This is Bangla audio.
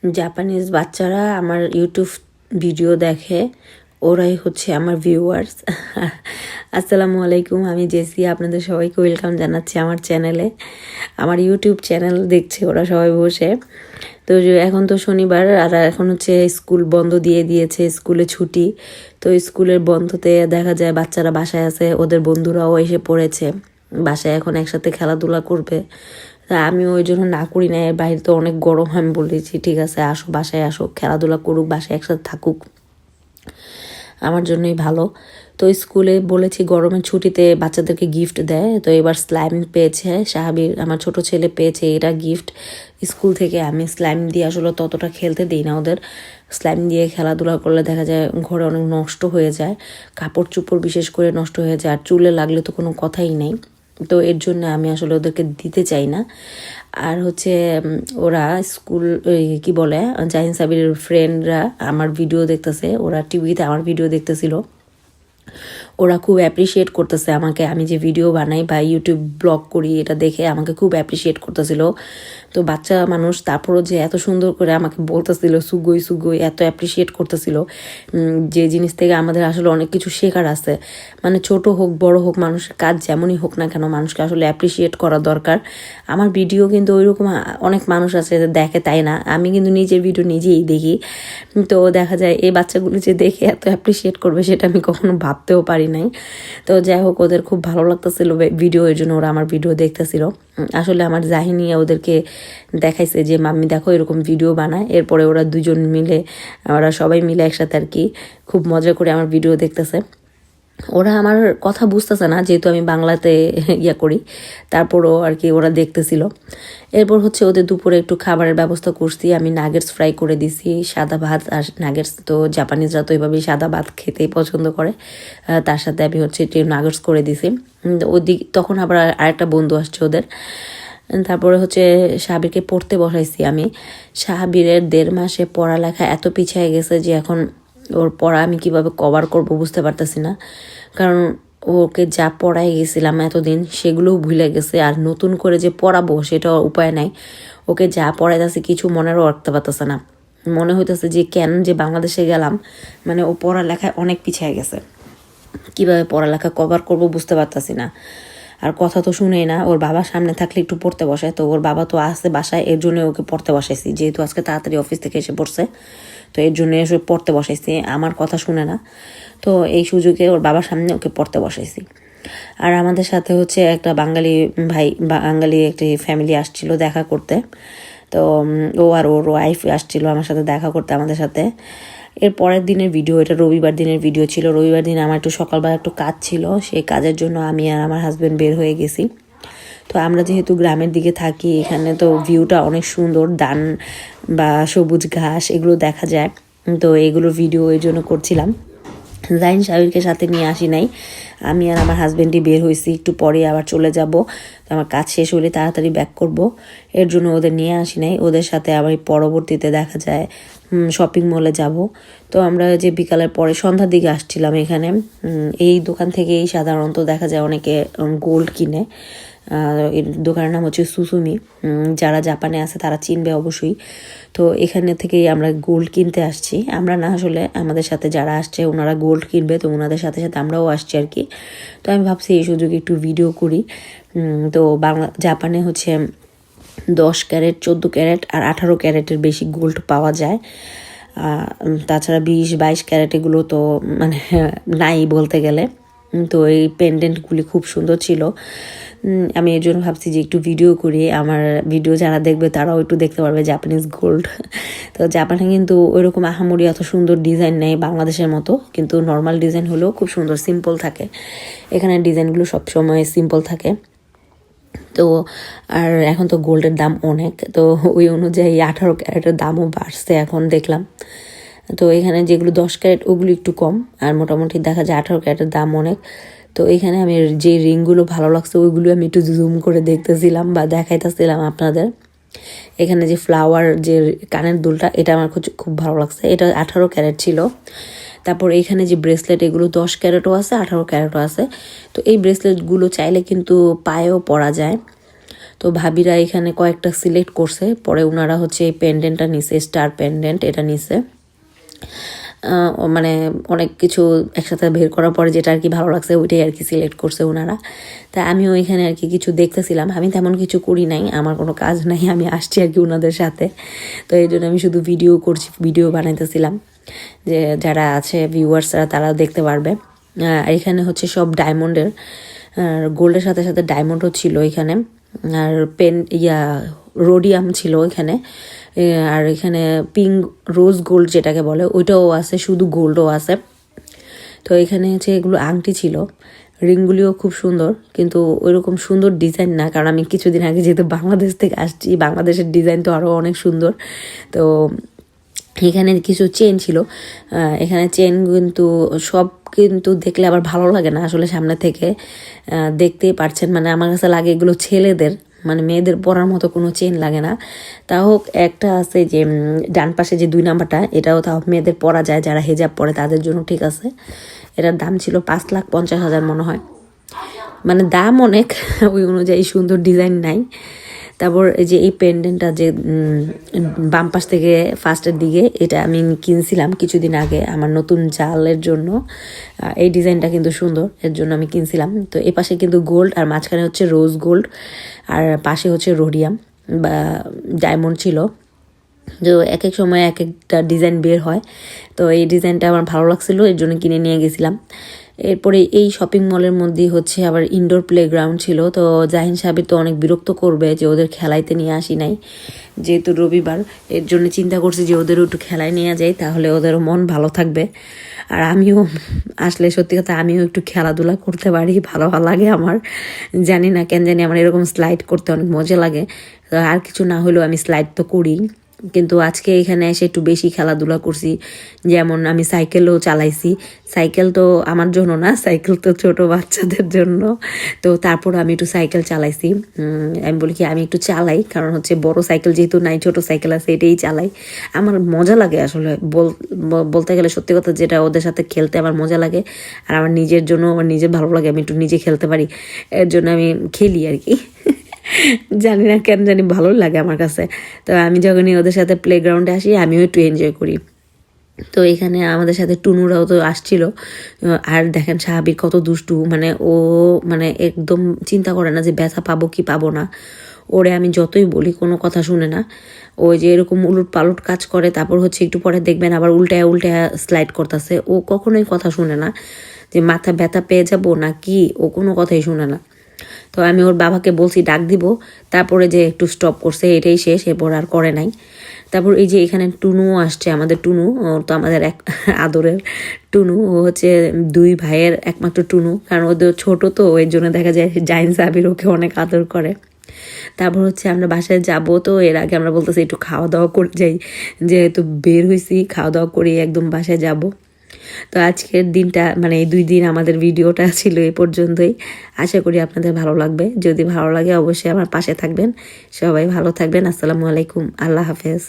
জাপানিজ বাচ্চারা আমার ইউটিউব ভিডিও দেখে, ওরাই হচ্ছে আমার ভিউয়ার্স। আসসালামু আলাইকুম, আমি জেসি, আপনাদের সবাইকে ওয়েলকাম জানাচ্ছি আমার চ্যানেলে। আমার ইউটিউব চ্যানেল দেখছে ওরা সবাই বসে। তো এখন তো শনিবার, আর এখন হচ্ছে স্কুল বন্ধ দিয়ে দিয়েছে, স্কুলে ছুটি। তো স্কুলের বন্ধতে দেখা যায় বাচ্চারা বাসায় আছে, ওদের বন্ধুরাও এসে পড়েছে বাসায়, এখন একসাথে খেলাধুলা করবে। তা আমি ওই জন্য না করি না, এর বাইরে তো অনেক গরম, আমি বলেছি ঠিক আছে আসো, বাসায় আসো, খেলাধুলা করুক, বাসায় একসাথে থাকুক, আমার জন্যই ভালো। তো স্কুলে বলেছি গরমের ছুটিতে বাচ্চাদেরকে গিফট দেয়, তো এবার স্লাইম পেয়েছে সাহাবির, আমার ছোট ছেলে পেয়েছে এটা গিফট স্কুল থেকে। আমি স্লাইম দিয়ে আসলে ততটা খেলতে দিই না ওদের, স্লাইম দিয়ে খেলাধুলা করলে দেখা যায় ঘরে অনেক নষ্ট হয়ে যায়, কাপড় চোপড় বিশেষ করে নষ্ট হয়ে যায়, আর চুলে লাগলে তো কোনো কথাই নেই। তো এর জন্য আমি আসলে ওদেরকে দিতে চাই না। আর হচ্ছে ওরা স্কুল কি বলে, জাহিন সাবির ফ্রেন্ডরা আমার ভিডিও দেখতেছে, ওরা টিভিতে আমার ভিডিও দেখতেছিল, ওরা খুব অ্যাপ্রিসিয়েট করতেছে আমাকে, আমি যে ভিডিও বানাই বা ইউটিউব ব্লগ করি এটা দেখে আমাকে খুব অ্যাপ্রিসিয়েট করতেছিল। তো বাচ্চা মানুষ, তারপরও যে এত সুন্দর করে আমাকে বলতেছিল সুগই সুগই, এত অ্যাপ্রিসিয়েট করতেছিল, যে জিনিস থেকে আমাদের আসলে অনেক কিছু শেখার আছে। মানে ছোট হোক বড় হোক, মানুষের কাজ যেমনই হোক না কেন, মানুষকে আসলে অ্যাপ্রিসিয়েট করা দরকার। আমার ভিডিও কিন্তু ওইরকম অনেক মানুষ আছে দেখে, তাই না, আমি কিন্তু নিজের ভিডিও নিজেই দেখি। তো দেখা যায় এই বাচ্চাগুলো যে দেখে এত অ্যাপ্রিসিয়েট করবে সেটা আমি কখনো ভাবতেও পারি নাই। তো যাই হোক, ওদের খুব ভালো লাগতেছিল ভিডিও, এর জন্য ওরা আমার ভিডিও দেখতেছিল। আসলে আমার জাহিনী ওদেরকে দেখাইছে যে মাম্মি দেখো এরকম ভিডিও বানায়, এরপরে ওরা দুজন মিলে, ওরা সবাই মিলে একসাথে আর কি খুব মজা করে আমার ভিডিও দেখতেছে। ওরা আমার কথা বুঝতেছে না, যেহেতু আমি বাংলাতে করি, তারপরও আর কি ওরা দেখতেছিল। এরপর হচ্ছে ওদের দুপুরে একটু খাবারের ব্যবস্থা করছি, আমি নাগেটস ফ্রাই করে দিছি, সাদা ভাত আর নাগেটস, তো জাপানিজরা তো এইভাবেই সাদা ভাত খেতেই পছন্দ করে, তার সাথে আমি হচ্ছে একটু নাগেটস করে দিছি। তখন আবার আরেকটা বন্ধু আসছে ওদের। তারপরে হচ্ছে সাহাবিরকে পড়তে বসাইছি আমি। সাহাবিরের 1.5 মাসে পড়ালেখা এত পিছিয়ে গেছে যে এখন ওর পড়া আমি কিভাবে কভার করব বুঝতে পারতেছি না, কারণ ওকে যা পড়াই গেছিলাম এতদিন সেগুলোও ভুলে গেছে, আর নতুন করে যে পড়াবো সেটা উপায় নাই। ওকে যা পড়াইতেছে কিছু মনেরও রাখতে পারতেছে না, মনে হইতেছে যে কেন যে বাংলাদেশে গেলাম, মানে ও পড়ালেখায় অনেক পিছিয়ে গেছে, কিভাবে পড়ালেখা কভার করব বুঝতে পারতেছি না। আর কথা তো শুনেই না, ওর বাবার সামনে থাকলে একটু পড়তে বসায়, তো ওর বাবা তো আসছে বাসায়, এর জন্য ওকে পড়তে বসাইছি, যেহেতু আজকে তাড়াতাড়ি অফিস থেকে এসে পড়ছে, তো এর জন্য এসে পড়তে বসাইছি, আমার কথা শুনে না, তো এই সুযোগে ওর বাবার সামনে ওকে পড়তে বসাইছি। আর আমাদের সাথে হচ্ছে একটা বাঙালি ভাই, বাঙালি একটি ফ্যামিলি আসছিল দেখা করতে, তো ও আর ওর ওয়াইফ আসছিল আমার সাথে দেখা করতে আমাদের সাথে। এর পরের দিনের ভিডিও, এটা রবিবার দিনের ভিডিও ছিল। রবিবার দিন আমার একটু সকালবেলা একটু কাজ ছিল, সেই কাজের জন্য আমি আর আমার হাজব্যান্ড বের হয়ে গেছি। তো আমরা যেহেতু গ্রামের দিকে থাকি, এখানে তো ভিউটা অনেক সুন্দর, ধান বা সবুজ ঘাস এগুলো দেখা যায়, তো এগুলো ভিডিও এই জন্য করছিলাম। জাহিন সাবিরকে সাথে নিয়ে আসি নাই, আমি আর আমার হাজব্যান্ডই বের হয়েছি, একটু পরে আবার চলে যাব, আমার কাজ শেষ হলে তাড়াতাড়ি ব্যাক করব, এর জন্য ওদের নিয়ে আসি নাই। ওদের সাথে আবার পরবর্তীতে দেখা যায় শপিং মলে যাব। তো আমরা যে বিকালের পরে সন্ধ্যার দিকে আসছিলাম এখানে, এই দোকান থেকেই সাধারণত দেখা যায় অনেকে গোল্ড কিনে, এর দোকানের নাম হচ্ছে সুসুমি, যারা জাপানে আছে তারা চিনবে অবশ্যই। তো এখানে থেকেই আমরা গোল্ড কিনতে আসছি, আমরা না আসলে আমাদের সাথে যারা আসছে ওনারা গোল্ড কিনবে, তো ওনাদের সাথে সাথে আমরাও আসছি আর কি। তো আমি ভাবছি এই সুযোগে একটু ভিডিও করি। তো জাপানে হচ্ছে 10 ক্যারেট, 14 ক্যারেট আর 18 ক্যারেটের বেশি গোল্ড পাওয়া যায়, তাছাড়া 20-22 ক্যারেট এগুলো তো মানে নাই বলতে গেলে। তো এই পেন্ডেন্টগুলি খুব সুন্দর ছিল, আমি এই জন্য ভাবছি যে একটু ভিডিও করি, আমার ভিডিও যারা দেখবে তারাও একটু দেখতে পারবে জাপানিজ গোল্ড। তো জাপানে কিন্তু ওইরকম আহামরি এত সুন্দর ডিজাইন নেই বাংলাদেশের মতো, কিন্তু নর্মাল ডিজাইন হলেও খুব সুন্দর সিম্পল থাকে, এখানে ডিজাইনগুলো সবসময় সিম্পল থাকে। তো আর এখন তো গোল্ডের দাম অনেক, তো ওই অনুযায়ী 18 ক্যারেটের দামও বাড়ছে এখন দেখলাম। তো এখানে যেগুলো 10 ক্যারেট ওগুলো একটু কম, আর মোটামুটি দেখা যায় 18 ক্যারেটের দাম অনেক। তো এখানে আমি যে রিংগুলো ভালো লাগছে ওইগুলো আমি একটু জুম করে দেখতেছিলাম বা দেখাইতেছিলাম আপনাদের। এখানে যে ফ্লাওয়ার যে কানের দুলটা, এটা আমার খুব ভালো লাগছে, এটা 18 ক্যারেট ছিল। তারপর এখানে যে ব্রেসলেট, এগুলো 10 ক্যারেটও আছে, 18 ক্যারেটও আছে। তো এই ব্রেসলেটগুলো চাইলে কিন্তু পায়েও পরা যায়। তো ভাবিরা এখানে কয়েকটা সিলেক্ট করছে, পরে ওনারা হচ্ছে এই পেন্ডেন্টটা নিছে, স্টার পেন্ডেন্ট এটা নিছে। মানে অনেক কিছু একসাথে বের করার পরে যেটা আর কি ভালো লাগছে ওইটাই আর কি সিলেক্ট করছে ওনারা। তা আমিও এখানে আর কি কিছু দেখতেছিলাম, আমি তেমন কিছু করি নাই, আমার কোনো কাজ নাই, আমি আসছি আর কি ওনাদের সাথে। তো এই জন্য আমি শুধু ভিডিও করছি, ভিডিও বানাইতেছিলাম, যে যারা আছে ভিউয়ার্সরা তারাও দেখতে পারবে। এখানে হচ্ছে সব ডায়মন্ডের, গোল্ডের সাথে সাথে ডায়মন্ডও ছিল এখানে, আর রোডিয়াম ছিল এখানে, আর এখানে পিঙ্ক রোজ গোল্ড যেটাকে বলে ওইটাও আছে, শুধু গোল্ডও আছে। তো এখানে হচ্ছে এগুলো আংটি ছিল, রিংগুলিও খুব সুন্দর, কিন্তু ওইরকম সুন্দর ডিজাইন না, কারণ আমি কিছুদিন আগে যেহেতু বাংলাদেশ থেকে আসছি, বাংলাদেশের ডিজাইন তো আরও অনেক সুন্দর। তো এখানে কিছু চেন ছিল, এখানে চেন কিন্তু সব কিন্তু দেখলে আবার ভালো লাগে না আসলে, সামনে থেকে দেখতেই পারছেন, মানে আমার কাছে লাগে এগুলো ছেলেদের, মানে মেয়েদের পরার মতো কোনো চেন লাগে না। তা হোক, একটা আছে যে ডান পাশে যে 2 নাম্বারটা, এটাও তাও মেয়েদের পরা যায়, যারা হেজাব পরে তাদের জন্য ঠিক আছে। এটার দাম ছিল 5,50,000 মনে হয়, মানে দাম অনেক, ওই অনুযায়ী সুন্দর ডিজাইন নাই। তারপর এই যে এই পেন্ডেন্টটা যে বাম পাশ থেকে ফার্স্টের দিকে, এটা আমি কিনছিলাম কিছুদিন আগে আমার নতুন জালের জন্য। এই ডিজাইনটা কিন্তু সুন্দর, এর জন্য আমি কিনছিলাম। তো এই পাশে কিন্তু গোল্ড, আর মাঝখানে হচ্ছে রোজ গোল্ড, আর পাশে হচ্ছে রোডিয়াম বা ডায়মন্ড ছিল। তো এক এক সময় এক একটা ডিজাইন বের হয়, তো এই ডিজাইনটা আমার ভালো লাগছিলো, এর জন্য কিনে নিয়ে গেছিলাম। এরপরে এই শপিং মলের মধ্যেই হচ্ছে আবার ইনডোর প্লেগ্রাউন্ড ছিল। তো জাহিন সাহেব তো অনেক বিরক্ত করবে যে ওদের খেলাইতে নিয়ে আসি নাই, যেহেতু রবিবার, এর জন্য চিন্তা করছি যে ওদেরও একটু খেলায় নিয়ে যাই, তাহলে ওদেরও মন ভালো থাকবে। আর আমিও আসলে সত্যি কথা আমিও একটু খেলাধুলা করতে পারি, ভালো লাগে আমার, জানি না কেন জানি আমার এরকম স্লাইড করতে অনেক মজা লাগে। আর কিছু না হলেও আমি স্লাইড তো করি, কিন্তু আজকে এখানে এসে একটু বেশি খেলাধুলা করছি। যেমন আমি সাইকেলও চালাইছি, সাইকেল তো আমার জন্য না, সাইকেল তো ছোট বাচ্চাদের জন্য। তো তারপর আমি একটু সাইকেল চালাইছি, আমি বলি কি আমি একটু চালাই, কারণ হচ্ছে বড় সাইকেল যেহেতু নাই, ছোট সাইকেল আছে, এটাই চালাই। আমার মজা লাগে আসলে, বলতে গেলে সত্যি কথা, যেটা ওদের সাথে খেলতে আমার মজা লাগে, আর আমার নিজের জন্য আমার নিজের ভালো লাগে, আমি একটু নিজে খেলতে পারি, এর জন্য আমি খেলি আর কি। জানি না কেন জানি ভালো লাগে আমার কাছে। তো আমি যখনই ওদের সাথে প্লেগ্রাউন্ডে আসি আমিও একটু এনজয় করি। তো এখানে আমাদের সাথে টুনুরাও তো আসছিল, আর দেখেন সাহাবির কত দুষ্টু, মানে ও মানে একদম চিন্তা করে না যে ব্যথা পাবো কি পাবো না। ওরে আমি যতই বলি কোনো কথা শুনে না, ওই যে এরকম উলট পালট কাজ করে, তারপর হচ্ছে একটু পরে দেখবেন আবার উল্টায় উল্টায় স্লাইড করতেছে। ও কখনোই কথা শুনে না, যে মাথা ব্যথা পেয়ে যাবো না কি, ও কোনো কথাই শুনে না। তো আমি ওর বাবাকে বলছি ডাক দিব, তারপরে যে একটু স্টপ করছে, এটাই শেষ, এরপর আর করে নাই। তারপর এই যে এখানে টুনুও আসছে, আমাদের টুনু, ও তো আমাদের এক আদরের টুনু, ও হচ্ছে 2 ভাইয়ের একমাত্র টুনু, কারণ ওদের ছোট তো, এর জন্য দেখা যায় জাহিন সাহাবির ওকে অনেক আদর করে। তারপর হচ্ছে আমরা বাসায় যাব, তো এর আগে আমরা বলতেছি একটু খাওয়া দাওয়া করে যাই, যেহেতু বের হয়েছি, খাওয়া দাওয়া করে একদম বাসায় যাব। তো আজকের দিনটা মানে এই 2 দিন আমাদের ভিডিওটা ছিল এই পর্যন্তই। আশা করি আপনাদের ভালো লাগবে, যদি ভালো লাগে অবশ্যই আমার পাশে থাকবেন। সবাই ভালো থাকবেন, আসসালামু আলাইকুম, আল্লাহ হাফেজ।